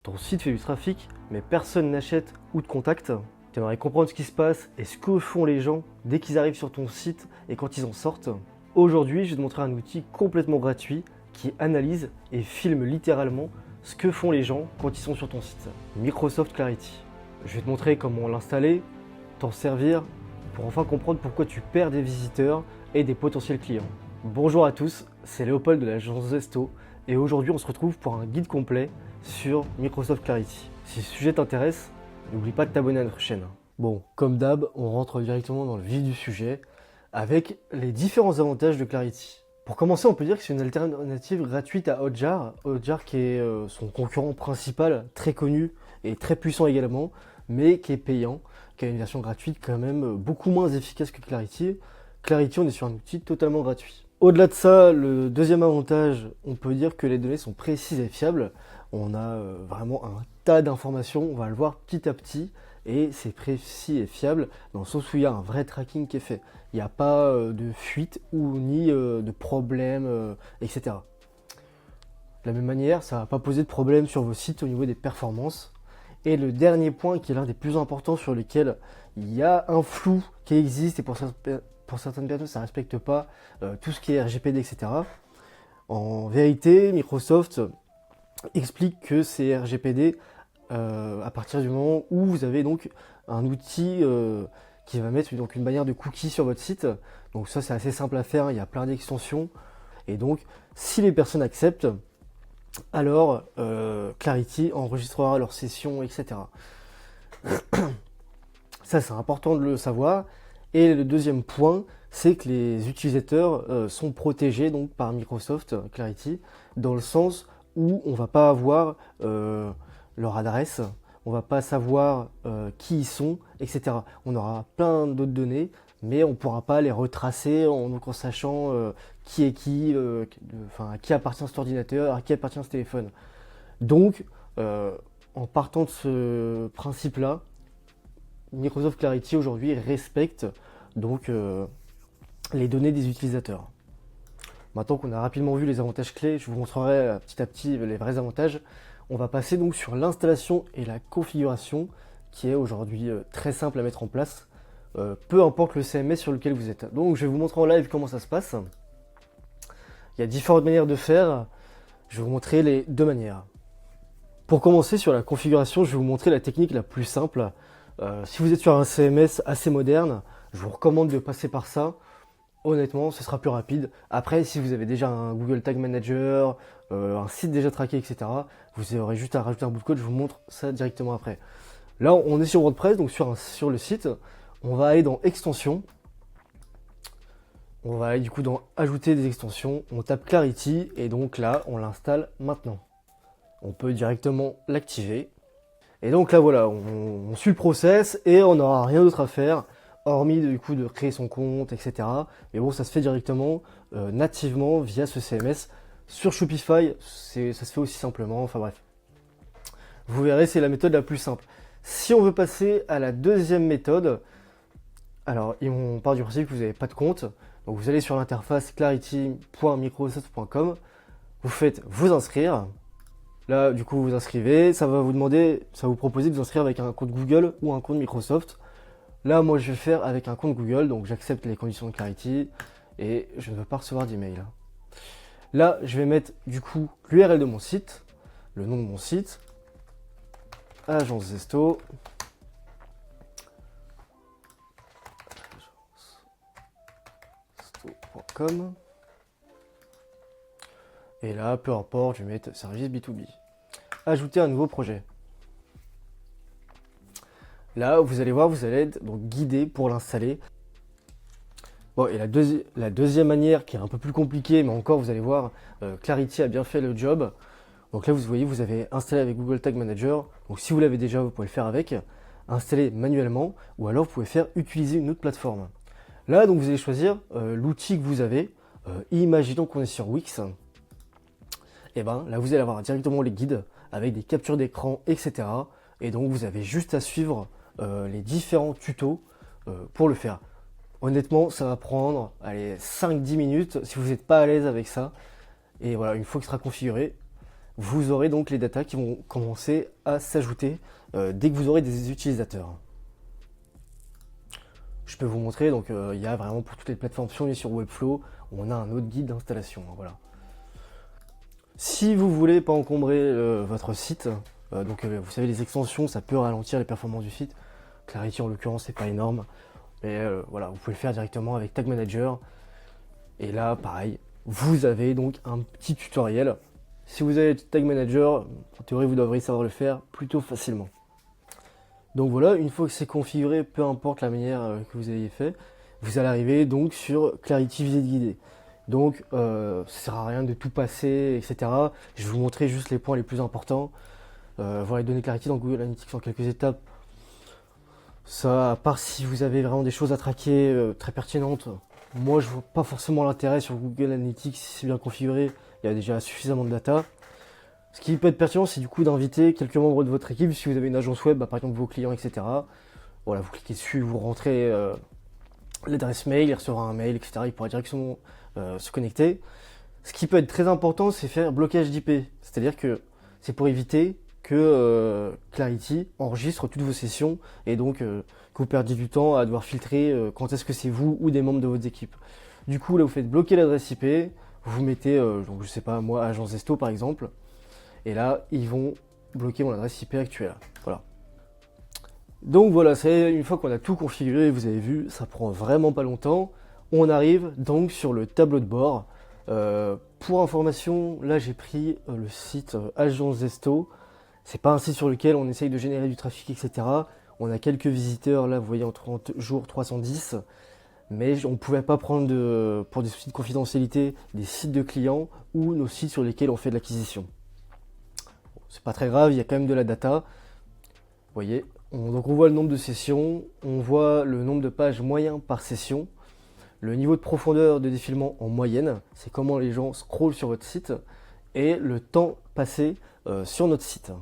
Ton site fait du trafic, mais personne n'achète ou te contacte. Tu aimerais comprendre ce qui se passe et ce que font les gens dès qu'ils arrivent sur ton site et quand ils en sortent. Aujourd'hui, je vais te montrer un outil complètement gratuit qui analyse et filme littéralement ce que font les gens quand ils sont sur ton site. Microsoft Clarity. Je vais te montrer comment l'installer, t'en servir, pour enfin comprendre pourquoi tu perds des visiteurs et des potentiels clients. Bonjour à tous, c'est Léopold de l'agence Zesto et aujourd'hui on se retrouve pour un guide complet sur Microsoft Clarity. Si ce sujet t'intéresse, n'oublie pas de t'abonner à notre chaîne. Bon, comme d'hab, on rentre directement dans le vif du sujet avec les différents avantages de Clarity. Pour commencer, on peut dire que c'est une alternative gratuite à Hotjar. Hotjar qui est son concurrent principal, très connu et très puissant également, mais qui est payant, qui a une version gratuite quand même beaucoup moins efficace que Clarity. Clarity, on est sur un outil totalement gratuit. Au-delà de ça, le deuxième avantage, on peut dire que les données sont précises et fiables. On a vraiment un tas d'informations, on va le voir petit à petit, et c'est précis et fiable dans le sens où il y a un vrai tracking qui est fait. Il n'y a pas de fuite ou ni de problème, etc. De la même manière, ça ne va pas poser de problème sur vos sites au niveau des performances. Et le dernier point qui est l'un des plus importants sur lequel il y a un flou qui existe et pour certaines personnes ça ne respecte pas tout ce qui est RGPD, etc. En vérité, Microsoft explique que c'est RGPD à partir du moment où vous avez donc un outil qui va mettre donc une bannière de cookies sur votre site. Donc ça c'est assez simple à faire, il y a plein d'extensions. Et donc si les personnes acceptent, alors Clarity enregistrera leur session, etc. Ça c'est important de le savoir. Et le deuxième point, c'est que les utilisateurs sont protégés donc par Microsoft Clarity, dans le sens où on ne va pas avoir leur adresse, on ne va pas savoir qui ils sont, etc. On aura plein d'autres données, mais on ne pourra pas les retracer en sachant qui est qui, à qui appartient cet ordinateur, à qui appartient ce téléphone. Donc, en partant de ce principe-là, Microsoft Clarity aujourd'hui respecte donc les données des utilisateurs. Maintenant qu'on a rapidement vu les avantages clés, je vous montrerai petit à petit les vrais avantages. On va passer donc sur l'installation et la configuration qui est aujourd'hui très simple à mettre en place, peu importe le CMS sur lequel vous êtes. Donc je vais vous montrer en live comment ça se passe. Il y a différentes manières de faire, je vais vous montrer les deux manières. Pour commencer sur la configuration, je vais vous montrer la technique la plus simple. Si vous êtes sur un CMS assez moderne, je vous recommande de passer par ça. Honnêtement, ce sera plus rapide. Après, si vous avez déjà un Google Tag Manager, un site déjà traqué, etc., vous aurez juste à rajouter un bout de code. Je vous montre ça directement après. Là, on est sur WordPress, donc sur le site. On va aller dans Extensions. On va aller du coup dans Ajouter des extensions. On tape Clarity et donc là, on l'installe maintenant. On peut directement l'activer. Et donc là, voilà, on suit le process et on n'aura rien d'autre à faire, hormis du coup de créer son compte, etc. Mais bon, ça se fait directement, nativement, via ce CMS. Sur Shopify, ça se fait aussi simplement, enfin bref. Vous verrez, c'est la méthode la plus simple. Si on veut passer à la deuxième méthode, alors on part du principe que vous n'avez pas de compte. Donc vous allez sur l'interface clarity.microsoft.com, vous faites vous inscrire. Là, du coup, vous vous inscrivez, ça va vous proposer de vous inscrire avec un compte Google ou un compte Microsoft. Là, moi, je vais faire avec un compte Google, donc j'accepte les conditions de Clarity et je ne veux pas recevoir d'email. Là, je vais mettre du coup l'URL de mon site, le nom de mon site, agence Zesto. Zesto.com. Et là, peu importe, je vais mettre service B2B. Ajouter un nouveau projet. Là, vous allez voir, vous allez être donc guidé pour l'installer. Bon, et la deuxième manière qui est un peu plus compliquée, mais encore, vous allez voir, Clarity a bien fait le job. Donc là, vous voyez, vous avez installé avec Google Tag Manager. Donc si vous l'avez déjà, vous pouvez le faire avec. Installer manuellement, ou alors vous pouvez faire utiliser une autre plateforme. Là, donc vous allez choisir l'outil que vous avez. Imaginons qu'on est sur Wix. Et ben là, vous allez avoir directement les guides avec des captures d'écran, etc. Et donc, vous avez juste à suivre les différents tutos pour le faire. Honnêtement, ça va prendre 5-10 minutes si vous n'êtes pas à l'aise avec ça. Et voilà, une fois que ce sera configuré, vous aurez donc les datas qui vont commencer à s'ajouter dès que vous aurez des utilisateurs. Je peux vous montrer, donc il y a vraiment pour toutes les plateformes, si on est sur Webflow, on a un autre guide d'installation. Voilà. Si vous voulez pas encombrer votre site, vous savez les extensions, ça peut ralentir les performances du site. Clarity en l'occurrence, c'est pas énorme, mais voilà, vous pouvez le faire directement avec Tag Manager. Et là, pareil, vous avez donc un petit tutoriel. Si vous avez Tag Manager, en théorie, vous devriez savoir le faire plutôt facilement. Donc voilà, une fois que c'est configuré, peu importe la manière que vous ayez fait, vous allez arriver donc sur Clarity Visite Guidée. Donc ça ne sert à rien de tout passer, etc. Je vais vous montrer juste les points les plus importants. Voir les données Clarity dans Google Analytics en quelques étapes. Ça, à part si vous avez vraiment des choses à traquer très pertinentes, moi je vois pas forcément l'intérêt sur Google Analytics si c'est bien configuré, il y a déjà suffisamment de data. Ce qui peut être pertinent, c'est du coup d'inviter quelques membres de votre équipe, si vous avez une agence web, par exemple vos clients, etc. Voilà, vous cliquez dessus, vous rentrez l'adresse mail, il recevra un mail, etc. Il pourra directement se connecter. Ce qui peut être très important, c'est faire blocage d'IP. C'est-à-dire que c'est pour éviter que Clarity enregistre toutes vos sessions et donc que vous perdiez du temps à devoir filtrer quand est-ce que c'est vous ou des membres de votre équipe. Du coup, là, vous faites bloquer l'adresse IP, vous mettez, donc je sais pas, moi, agence Zesto par exemple, et là, ils vont bloquer mon adresse IP actuelle. Voilà. Donc voilà, c'est une fois qu'on a tout configuré, vous avez vu, ça prend vraiment pas longtemps. On arrive donc sur le tableau de bord. Pour information, là j'ai pris le site Agence Zesto. C'est pas un site sur lequel on essaye de générer du trafic, etc. On a quelques visiteurs, là vous voyez en 30 jours 310. Mais on ne pouvait pas prendre pour des soucis de confidentialité des sites de clients ou nos sites sur lesquels on fait de l'acquisition. C'est pas très grave, il y a quand même de la data. Vous voyez, donc on voit le nombre de sessions, on voit le nombre de pages moyen par session, le niveau de profondeur de défilement en moyenne, c'est comment les gens scrollent sur votre site, et le temps passé sur notre site.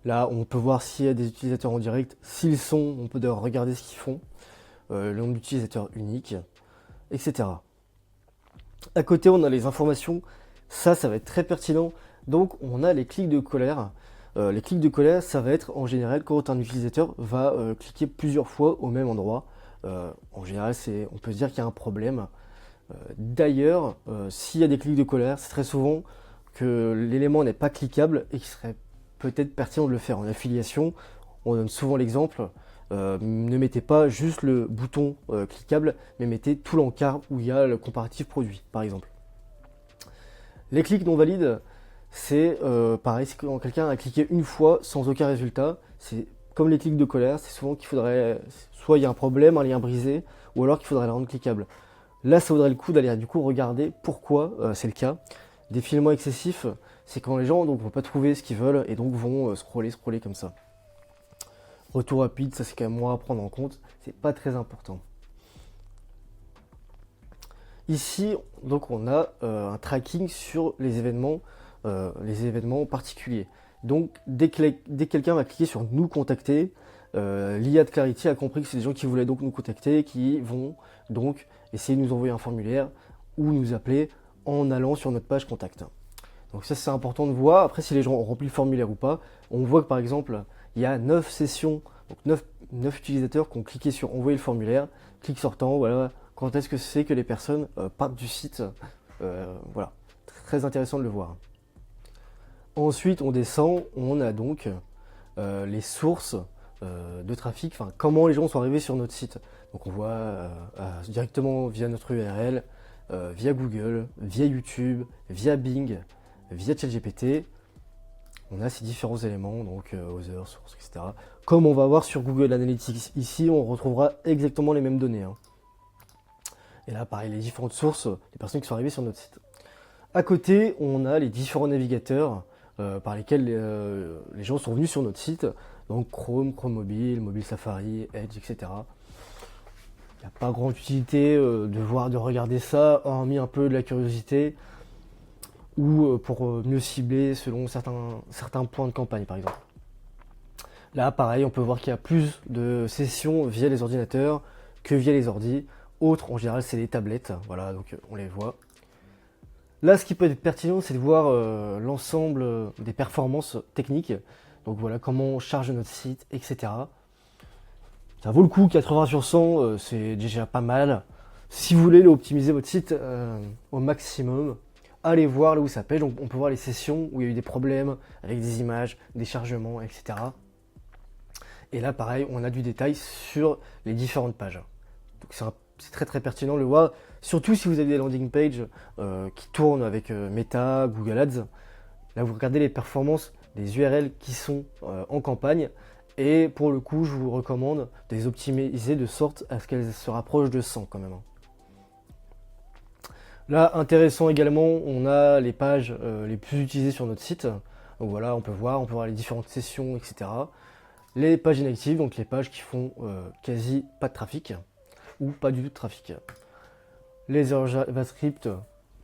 Là, on peut voir s'il y a des utilisateurs en direct, s'ils sont, on peut d'ailleurs regarder ce qu'ils font, le nombre d'utilisateurs uniques, etc. À côté, on a les informations. Ça va être très pertinent. Donc, on a les clics de colère. Les clics de colère, ça va être en général quand un utilisateur va cliquer plusieurs fois au même endroit. En général, on peut se dire qu'il y a un problème. D'ailleurs, s'il y a des clics de colère, c'est très souvent que l'élément n'est pas cliquable et qu'il serait peut-être pertinent de le faire en affiliation. On donne souvent l'exemple. Ne mettez pas juste le bouton cliquable, mais mettez tout l'encart où il y a le comparatif produit, par exemple. Les clics non valides, c'est pareil, c'est quand quelqu'un a cliqué une fois sans aucun résultat. C'est comme les clics de colère, c'est souvent qu'il faudrait, soit il y a un problème, un lien brisé, ou alors qu'il faudrait la rendre cliquable. Là, ça vaudrait le coup d'aller du coup regarder pourquoi c'est le cas. Défilement excessif, c'est quand les gens ne vont pas trouver ce qu'ils veulent et donc vont scroller comme ça. Retour rapide, ça c'est quand même moins à prendre en compte, c'est pas très important. Ici, donc on a un tracking sur les événements particuliers. Donc dès que quelqu'un va cliquer sur nous contacter, l'IA de Clarity a compris que c'est des gens qui voulaient donc nous contacter, qui vont donc essayer de nous envoyer un formulaire ou nous appeler en allant sur notre page contact. Donc ça c'est important de voir. Après si les gens ont rempli le formulaire ou pas, on voit que par exemple il y a 9 sessions, donc 9 utilisateurs qui ont cliqué sur envoyer le formulaire, clic sortant, voilà. Quand est-ce que c'est que les personnes partent du site, voilà, très intéressant de le voir. Ensuite, on descend, on a donc les sources de trafic, enfin comment les gens sont arrivés sur notre site. Donc on voit directement via notre URL, via Google, via YouTube, via Bing, via ChatGPT. On a ces différents éléments, donc Other, source, etc. Comme on va voir sur Google Analytics ici, on retrouvera exactement les mêmes données. Et là, pareil, les différentes sources des personnes qui sont arrivées sur notre site. À côté, on a les différents navigateurs par lesquels les gens sont venus sur notre site. Donc Chrome, Chrome Mobile, Mobile Safari, Edge, etc. Il n'y a pas grande utilité de regarder ça, hormis un peu de la curiosité ou pour mieux cibler selon certains points de campagne, par exemple. Là, pareil, on peut voir qu'il y a plus de sessions via les ordinateurs que via les ordis. Autres, en général, c'est les tablettes. Voilà, donc on les voit. Là, ce qui peut être pertinent, c'est de voir l'ensemble des performances techniques. Donc voilà, comment on charge notre site, etc. Ça vaut le coup, 80 sur 100, c'est déjà pas mal. Si vous voulez optimiser votre site au maximum, allez voir là où ça pêche. Donc on peut voir les sessions où il y a eu des problèmes avec des images, des chargements, etc. Et là, pareil, on a du détail sur les différentes pages. Donc c'est très très pertinent de le voir. Surtout si vous avez des landing pages qui tournent avec Meta, Google Ads. Là, vous regardez les performances des URL qui sont en campagne. Et pour le coup, je vous recommande de les optimiser de sorte à ce qu'elles se rapprochent de 100 quand même. Là, intéressant également, on a les pages les plus utilisées sur notre site. Donc voilà, on peut voir les différentes sessions, etc. Les pages inactives, donc les pages qui font quasi pas de trafic ou pas du tout de trafic. Les erreurs JavaScript,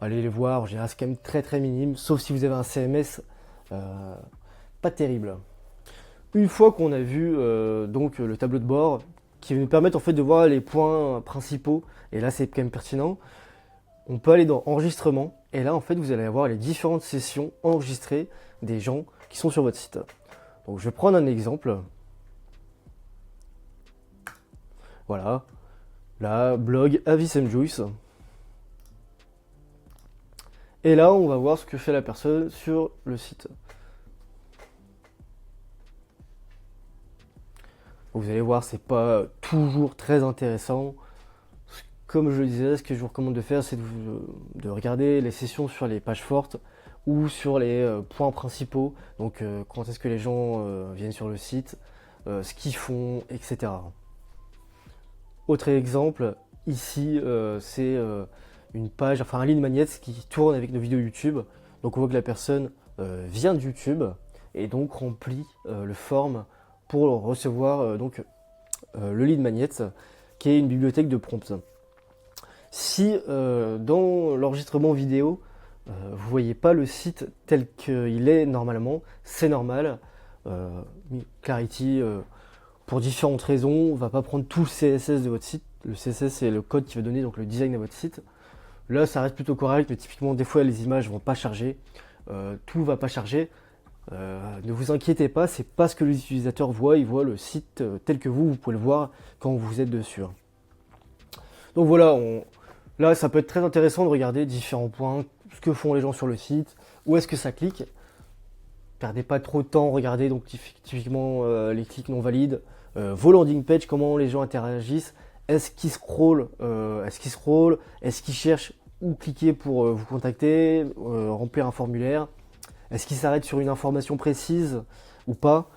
allez les voir, en général c'est quand même très très minime, sauf si vous avez un CMS pas terrible. Une fois qu'on a vu donc le tableau de bord, qui va nous permettre en fait de voir les points principaux, et là c'est quand même pertinent, on peut aller dans enregistrement, et là en fait vous allez avoir les différentes sessions enregistrées des gens qui sont sur votre site. Donc je vais prendre un exemple. Voilà, là, blog Avis M. Joyce. Et là, on va voir ce que fait la personne sur le site. Vous allez voir, c'est pas toujours très intéressant. Comme je le disais, ce que je vous recommande de faire, c'est de regarder les sessions sur les pages fortes ou sur les points principaux. Donc, quand est-ce que les gens viennent sur le site, ce qu'ils font, etc. Autre exemple, ici, c'est une page, enfin un lead magnet qui tourne avec nos vidéos YouTube. Donc on voit que la personne vient de YouTube et donc remplit le form pour recevoir le lead magnet qui est une bibliothèque de prompts. Si dans l'enregistrement vidéo, vous voyez pas le site tel qu'il est normalement, c'est normal. Clarity, pour différentes raisons, on va pas prendre tout le CSS de votre site. Le CSS, c'est le code qui va donner donc le design à votre site. Là, ça reste plutôt correct, mais typiquement, des fois, les images vont pas charger. Tout va pas charger. Ne vous inquiétez pas, c'est pas ce que les utilisateurs voient. Ils voient le site tel que vous pouvez le voir quand vous êtes dessus. Donc voilà, là, ça peut être très intéressant de regarder différents points, ce que font les gens sur le site, où est-ce que ça clique. Perdez pas trop de temps, regardez donc typiquement les clics non valides, vos landing pages, comment les gens interagissent, est-ce qu'ils scrollent, est-ce qu'ils cherchent où cliquer pour vous contacter, remplir un formulaire, est-ce qu'ils s'arrêtent sur une information précise ou pas.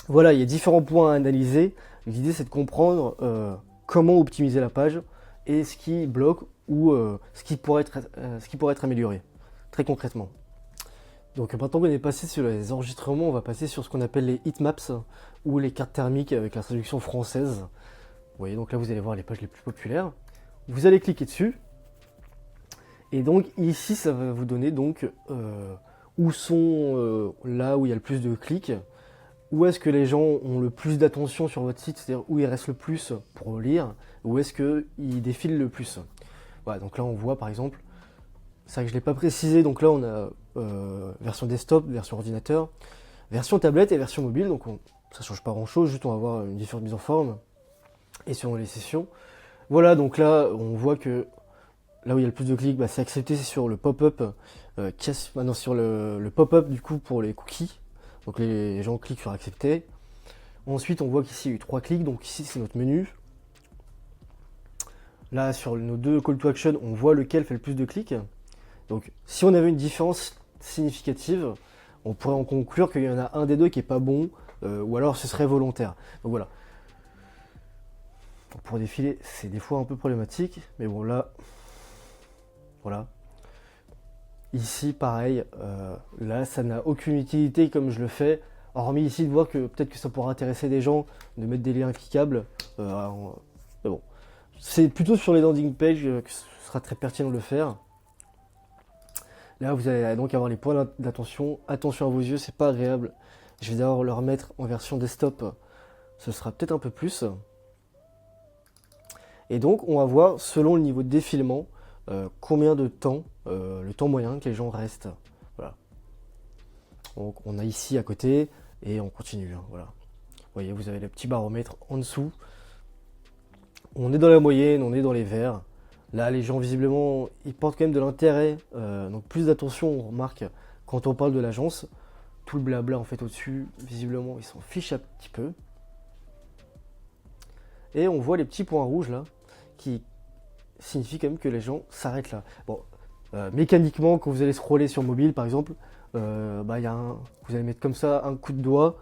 Voilà, il y a différents points à analyser. L'idée c'est de comprendre comment optimiser la page et ce qui bloque ou ce qui pourrait être amélioré, très concrètement. Donc maintenant qu'on est passé sur les enregistrements, on va passer sur ce qu'on appelle les heatmaps ou les cartes thermiques avec la traduction française. Vous voyez, donc là vous allez voir les pages les plus populaires. Vous allez cliquer dessus. Et donc ici ça va vous donner donc où sont là où il y a le plus de clics, où est-ce que les gens ont le plus d'attention sur votre site, c'est-à-dire où ils restent le plus pour lire, où est-ce qu'ils défilent le plus. Voilà, donc là on voit par exemple, c'est vrai que je ne l'ai pas précisé, donc là on a version desktop, version ordinateur, version tablette et version mobile, donc ça ne change pas grand chose, juste on va avoir une différente mise en forme et selon les sessions. Voilà, donc là on voit que là où il y a le plus de clics, c'est accepté, c'est sur le pop-up, maintenant sur le pop-up du coup pour les cookies, donc les gens cliquent sur accepter. Ensuite on voit qu'ici il y a eu 3 clics, donc ici c'est notre menu. Là sur nos deux call to action, on voit lequel fait le plus de clics. Donc si on avait une différence significative, on pourrait en conclure qu'il y en a un des deux qui est pas bon, ou alors ce serait volontaire. Donc voilà. Pour défiler, c'est des fois un peu problématique, mais bon là, voilà. Ici pareil, là ça n'a aucune utilité comme je le fais, hormis ici de voir que peut-être que ça pourra intéresser des gens de mettre des liens cliquables. Mais bon, c'est plutôt sur les landing pages que ce sera très pertinent de le faire. Là, vous allez donc avoir les points d'attention. Attention à vos yeux, c'est pas agréable. Je vais d'abord le remettre en version desktop. Ce sera peut-être un peu plus. Et donc, on va voir, selon le niveau de défilement, combien de temps, le temps moyen que les gens restent. Voilà. Donc on a ici à côté et on continue. Hein, voilà. Vous voyez, vous avez le petit baromètre en dessous. On est dans la moyenne, on est dans les verts. Là, les gens, visiblement, ils portent quand même de l'intérêt. Donc plus d'attention, on remarque, quand on parle de l'agence. Tout le blabla, en fait, au-dessus, visiblement, ils s'en fichent un petit peu. Et on voit les petits points rouges, là, qui signifient quand même que les gens s'arrêtent là. Bon, mécaniquement, quand vous allez scroller sur mobile, par exemple, vous allez mettre comme ça un coup de doigt.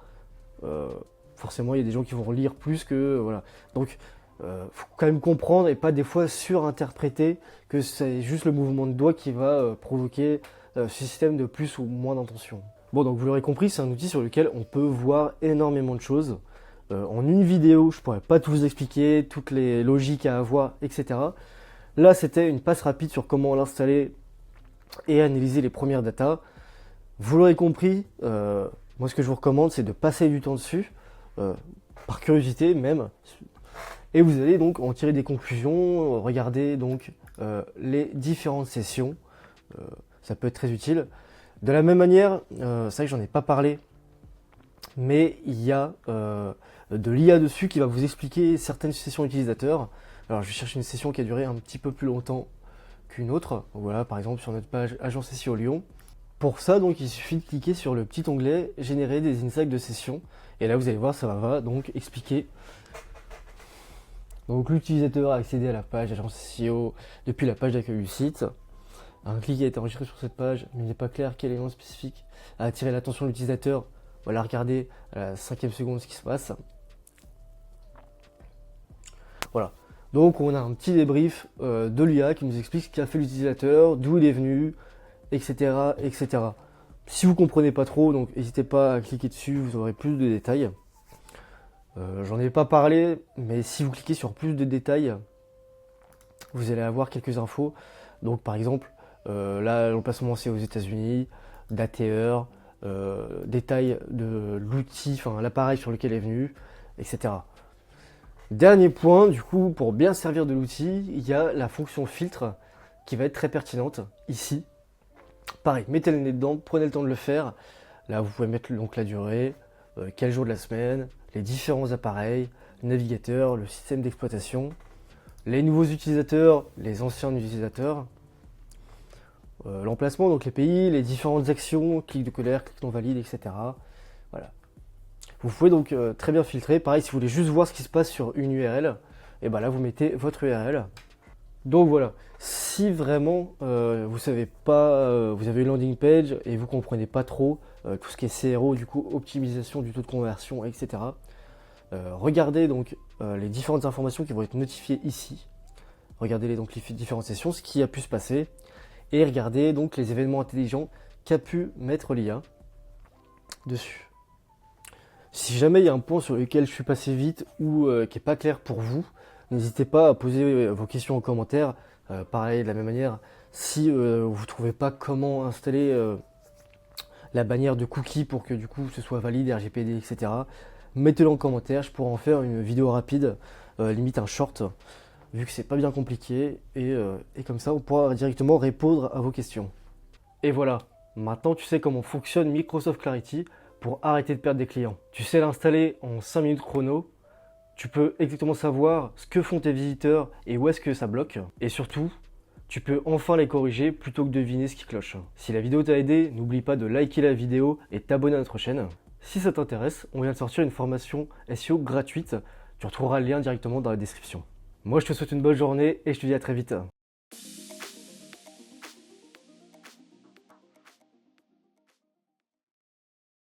Forcément, il y a des gens qui vont lire plus que... voilà. Donc, faut quand même comprendre et pas des fois surinterpréter que c'est juste le mouvement de doigt qui va provoquer ce système de plus ou moins d'intention. Bon, donc vous l'aurez compris, c'est un outil sur lequel on peut voir énormément de choses. En une vidéo, je pourrais pas tout vous expliquer, toutes les logiques à avoir, etc. Là, c'était une passe rapide sur comment l'installer et analyser les premières datas. Vous l'aurez compris, moi ce que je vous recommande, c'est de passer du temps dessus, par curiosité même. Et vous allez donc en tirer des conclusions, regarder donc les différentes sessions. Ça peut être très utile. De la même manière, c'est vrai que j'en ai pas parlé, mais il y a de l'IA dessus qui va vous expliquer certaines sessions utilisateurs. Alors je vais chercher une session qui a duré un petit peu plus longtemps qu'une autre. Voilà, par exemple sur notre page Agence SEO Lyon. Pour ça, donc, il suffit de cliquer sur le petit onglet « Générer des insights de session ». Et là, vous allez voir, ça va donc expliquer. Donc l'utilisateur a accédé à la page Agence SEO depuis la page d'accueil du site. Un clic a été enregistré sur cette page, mais il n'est pas clair quel élément spécifique a attiré l'attention de l'utilisateur. Voilà, regardez à la 5e seconde ce qui se passe. Voilà. Donc on a un petit débrief de l'IA qui nous explique ce qu'a fait l'utilisateur, d'où il est venu, etc., etc. Si vous ne comprenez pas trop, donc n'hésitez pas à cliquer dessus, vous aurez plus de détails. J'en ai pas parlé, mais si vous cliquez sur plus de détails, vous allez avoir quelques infos. Donc par exemple, là l'emplacement c'est aux États-Unis, date et heure, détail de l'outil, enfin l'appareil sur lequel est venu, etc. Dernier point, du coup, pour bien servir de l'outil, il y a la fonction filtre qui va être très pertinente ici. Pareil, mettez le nez dedans, prenez le temps de le faire. Là, vous pouvez mettre donc la durée, quel jour de la semaine, les différents appareils, le navigateur, le système d'exploitation, les nouveaux utilisateurs, les anciens utilisateurs, l'emplacement, donc les pays, les différentes actions, clic de colère, clic non valide, etc. Voilà. Vous pouvez donc très bien filtrer. Pareil, si vous voulez juste voir ce qui se passe sur une URL, et ben là vous mettez votre URL. Donc voilà, si vraiment vous savez pas, vous avez une landing page et vous comprenez pas trop tout ce qui est CRO, du coup optimisation du taux de conversion, etc. Regardez donc les différentes informations qui vont être notifiées ici. Regardez donc les différentes sessions, ce qui a pu se passer, et regardez donc les événements intelligents qu'a pu mettre l'IA dessus. Si jamais il y a un point sur lequel je suis passé vite ou qui n'est pas clair pour vous, n'hésitez pas à poser vos questions en commentaire. Pareil, de la même manière, si vous ne trouvez pas comment installer la bannière de cookies pour que du coup ce soit valide, RGPD, etc. Mettez-le en commentaire, je pourrais en faire une vidéo rapide, limite un short, vu que c'est pas bien compliqué, et comme ça on pourra directement répondre à vos questions. Et voilà, maintenant tu sais comment fonctionne Microsoft Clarity pour arrêter de perdre des clients. Tu sais l'installer en 5 minutes chrono, tu peux exactement savoir ce que font tes visiteurs et où est-ce que ça bloque. Et surtout, tu peux enfin les corriger plutôt que deviner ce qui cloche. Si la vidéo t'a aidé, n'oublie pas de liker la vidéo et t'abonner à notre chaîne. Si ça t'intéresse, on vient de sortir une formation SEO gratuite. Tu retrouveras le lien directement dans la description. Moi je te souhaite une bonne journée et je te dis à très vite.